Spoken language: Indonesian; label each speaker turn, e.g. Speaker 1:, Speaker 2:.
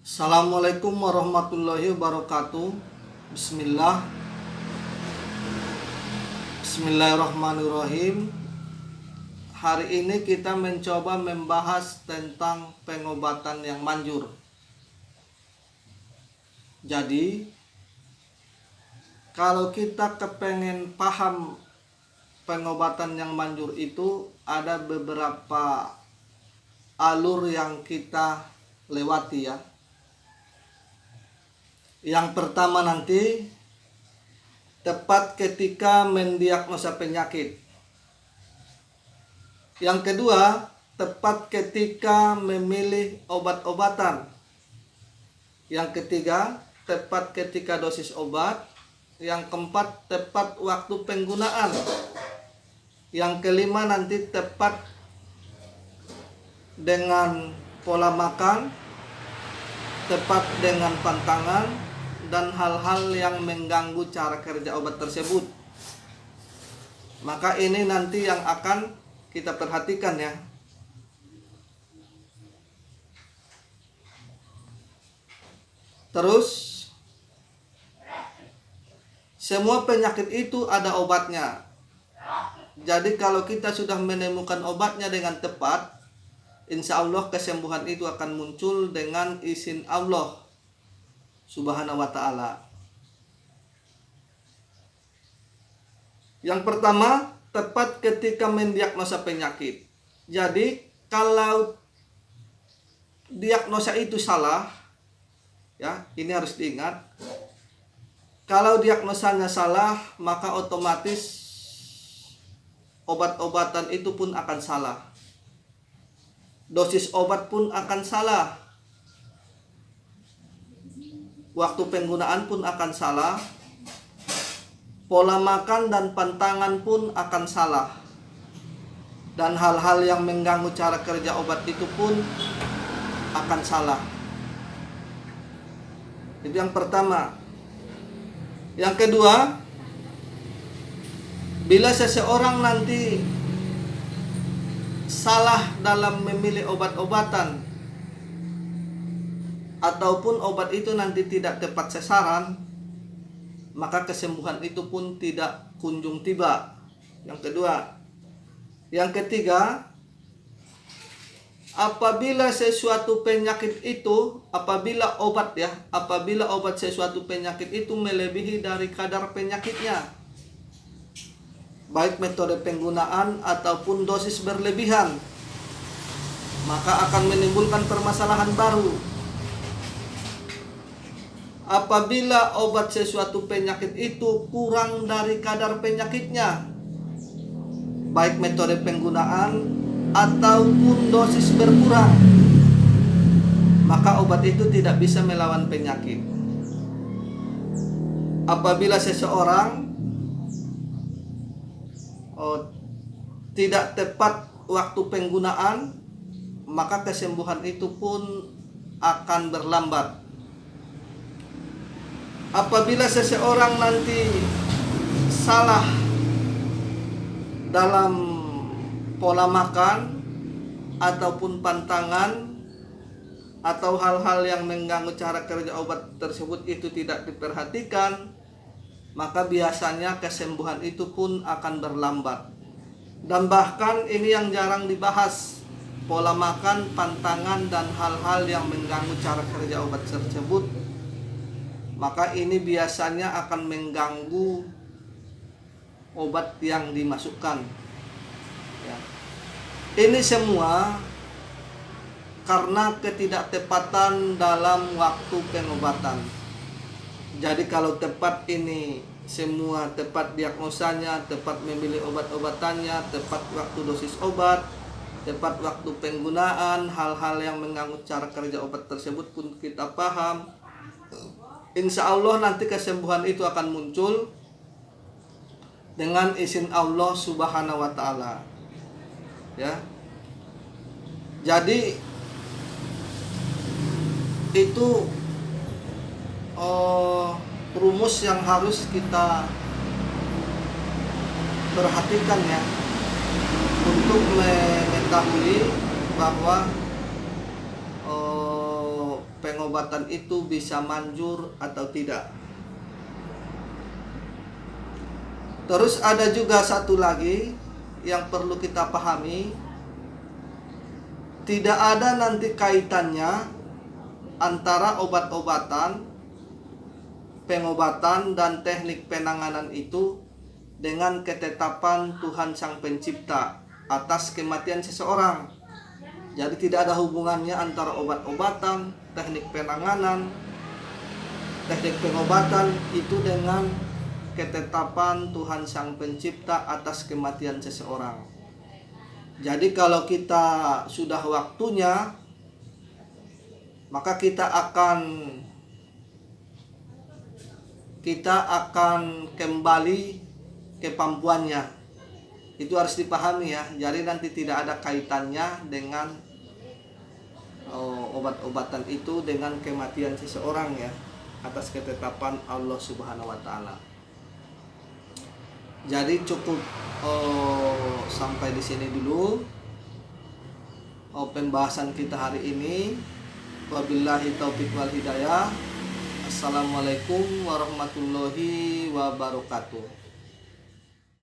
Speaker 1: Assalamualaikum warahmatullahi wabarakatuh. Bismillah. Bismillahirrahmanirrahim. Hari ini kita mencoba membahas tentang pengobatan yang manjur. Jadi, kalau kita kepengen paham pengobatan yang manjur itu, ada beberapa alur yang kita lewati ya. Yang pertama nanti tepat ketika mendiagnosa penyakit. Yang kedua, tepat ketika memilih obat-obatan. Yang ketiga, tepat ketika dosis obat. Yang keempat, tepat waktu penggunaan. Yang kelima nanti tepat dengan pola makan, tepat dengan pantangan, dan hal-hal yang mengganggu cara kerja obat tersebut. Maka ini nanti yang akan kita perhatikan ya. Terus, semua penyakit itu ada obatnya. Jadi kalau kita sudah menemukan obatnya dengan tepat, insya Allah kesembuhan itu akan muncul dengan izin Allah Subhanahu wa ta'ala. Yang pertama, tepat ketika mendiagnosa penyakit. Jadi, kalau diagnosa itu salah, ya, ini harus diingat. Kalau diagnosanya salah, maka otomatis obat-obatan itu pun akan salah. Dosis obat pun akan salah. Waktu penggunaan pun akan salah. Pola makan dan pantangan pun akan salah. Dan hal-hal yang mengganggu cara kerja obat itu pun akan salah. Itu yang pertama. Yang kedua, bila seseorang nanti salah dalam memilih obat-obatan, ataupun obat itu nanti tidak tepat sasaran, maka kesembuhan itu pun tidak kunjung tiba. Yang kedua. Yang ketiga, apabila sesuatu penyakit itu, apabila obat sesuatu penyakit itu melebihi dari kadar penyakitnya, baik metode penggunaan ataupun dosis berlebihan, maka akan menimbulkan permasalahan baru. Apabila obat sesuatu penyakit itu kurang dari kadar penyakitnya, baik metode penggunaan ataupun dosis berkurang, maka obat itu tidak bisa melawan penyakit. Apabila seseorang tidak tepat waktu penggunaan, maka kesembuhan itu pun akan berlambat. Apabila seseorang nanti salah dalam pola makan ataupun pantangan, atau hal-hal yang mengganggu cara kerja obat tersebut itu tidak diperhatikan, maka biasanya kesembuhan itu pun akan berlambat. Dan bahkan ini yang jarang dibahas, pola makan, pantangan, dan hal-hal yang mengganggu cara kerja obat tersebut, maka ini biasanya akan mengganggu obat yang dimasukkan ya. Ini semua karena ketidaktepatan dalam waktu pengobatan. Jadi kalau tepat ini semua tepat diagnosanya, tepat memilih obat-obatannya, tepat waktu dosis obat, tepat waktu penggunaan, hal-hal yang mengganggu cara kerja obat tersebut pun kita paham, insya Allah nanti kesembuhan itu akan muncul dengan izin Allah Subhanahu wa ta'ala ya. Jadi itu rumus yang harus kita perhatikan ya, untuk mengetahui bahwa pengobatan itu bisa manjur atau tidak. Terus ada juga satu lagi yang perlu kita pahami, tidak ada nanti kaitannya antara obat-obatan, pengobatan dan teknik penanganan itu dengan ketetapan Tuhan Sang Pencipta atas kematian seseorang. Jadi tidak ada hubungannya antara obat-obatan, teknik penanganan, teknik pengobatan itu dengan ketetapan Tuhan Sang Pencipta atas kematian seseorang. Jadi kalau kita sudah waktunya, maka kita akan kembali ke pampuannya. Itu harus dipahami ya. Jadi nanti tidak ada kaitannya dengan obat-obatan itu dengan kematian seseorang ya, atas ketetapan Allah Subhanahu wa taala. Jadi cukup sampai di sini dulu pembahasan kita hari ini. Wabillahi taufiq wal hidayah. Assalamualaikum warahmatullahi wabarakatuh.